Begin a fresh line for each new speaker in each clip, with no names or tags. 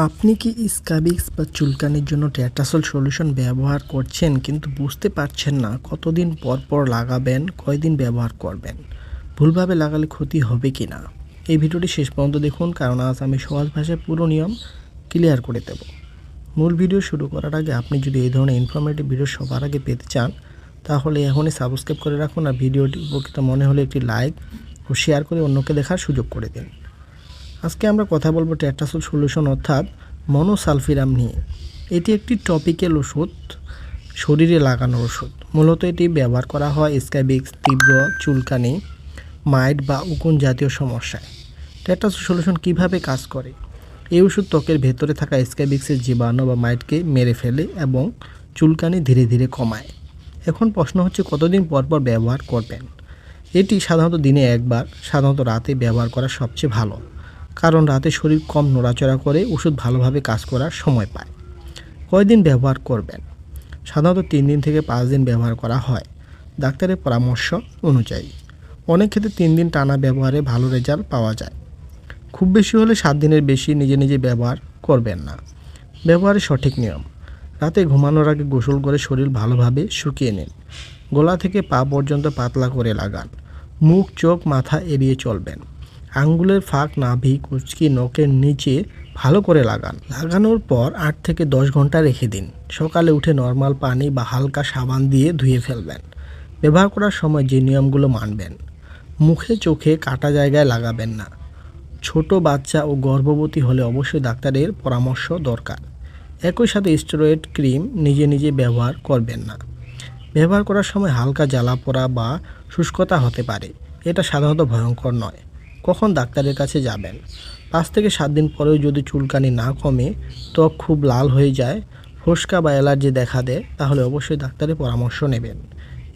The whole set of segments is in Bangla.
আপনি কি স্ক্যাবিক্স বা চুলকানির জন্য ট্যাটাসল সলিউশন ব্যবহার করছেন কিন্তু বুঝতে পারছেন না কতদিন পর পর লাগাবেন, কয়দিন ব্যবহার করবেন, ভুলভাবে লাগালে ক্ষতি হবে কি না? এই ভিডিওটি শেষ পর্যন্ত দেখুন, কারণ আজ আমি সহজ ভাষায় পুরো নিয়ম ক্লিয়ার করে দেব। মূল ভিডিও শুরু করার আগে আপনি যদি এই ধরনের ইনফরমেটিভ ভিডিও সবার আগে পেতে চান তাহলে এখনই সাবস্ক্রাইব করে রাখুন, আর ভিডিওটি উপকৃত মনে হলে একটি লাইক ও শেয়ার করে অন্যকে দেখার সুযোগ করে দিন। আজকে আমরা কথা বলবো ট্যাটাসল সলিউশন অর্থাৎ মনোসালফিরাম নিয়ে। এটি একটি টপিক্যাল ওষুধ, শরীরে লাগানোর ওষুধ। মূলত এটি ব্যবহার করা হয় স্ক্যাবিক্স, তীব্র চুলকানি, মাইট বা উকুন জাতীয় সমস্যায়। ট্যাটাসল সলিউশন কিভাবে কাজ করে? এই ওষুধ ত্বকের ভেতরে থাকা স্ক্যাবিক্সের জীবাণু বা মাইটকে মেরে ফেলে এবং চুলকানি ধীরে ধীরে কমায়। এখন প্রশ্ন হচ্ছে কতদিন পর পর ব্যবহার করবেন? এটি সাধারণত দিনে একবার, সাধারণত রাতে ব্যবহার করা সবচেয়ে ভালো, কারণ রাতে শরীর কম নড়াচড়া করে ওষুধ ভালোভাবে কাজ করার সময় পায়। কয়দিন ব্যবহার করবেন? সাধারণত 3 দিন থেকে 5 দিন ব্যবহার করা হয় ডাক্তারের পরামর্শ অনুযায়ী। অনেক ক্ষেত্রে 3 দিন টানা ব্যবহারে ভালো রেজাল্ট পাওয়া যায়। খুব বেশি হলে 7 দিনের বেশি নিজে নিজে ব্যবহার করবেন না। ব্যবহারের সঠিক নিয়ম: রাতে ঘুমানোর আগে গোসল করে শরীর ভালোভাবে শুকিয়ে নিন। গলা থেকে পা পর্যন্ত পাতলা করে লাগান। মুখ, চোখ, মাথা এড়িয়ে চলবেন। আঙ্গুলের ফাঁক, নাভি, কুঁচকি, নখের নিচে ভালো করে লাগান। লাগানোর পর 8 থেকে 10 ঘন্টা রেখে দিন। সকালে উঠে নর্মাল পানি বা হালকা সাবান দিয়ে ধুয়ে ফেলবেন। ব্যবহার করার সময় যে নিয়মগুলো মানবেন: মুখে, চোখে, কাটা জায়গায় লাগাবেন না। ছোট বাচ্চা ও গর্ভবতী হলে অবশ্যই ডাক্তারের পরামর্শ দরকার। একই সাথে স্টেরয়েড ক্রিম নিজে নিজে ব্যবহার করবেন না। ব্যবহার করার সময় হালকা জ্বালা পোড়া বা শুষ্কতা হতে পারে, এটা সাধারণত ভয়ঙ্কর নয়। কখন ডাক্তারের কাছে যাবেন? 5 থেকে 7 দিন পরেও যদি চুলকানি না কমে, ত্বক খুব লাল হয়ে যায়, ফোসকা বা অ্যালার্জি দেখা দেয়, তাহলে অবশ্যই ডাক্তারের পরামর্শ নেবেন।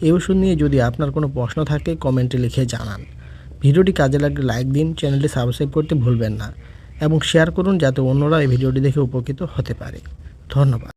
এই ওষুধ নিয়ে যদি আপনার কোনো প্রশ্ন থাকে কমেন্টে লিখে জানান। ভিডিওটি কাজে লাগলে লাইক দিন, চ্যানেলটি সাবস্ক্রাইব করতে ভুলবেন না এবং শেয়ার করুন যাতে অন্যরা এই ভিডিওটি দেখে উপকৃত হতে পারে। ধন্যবাদ।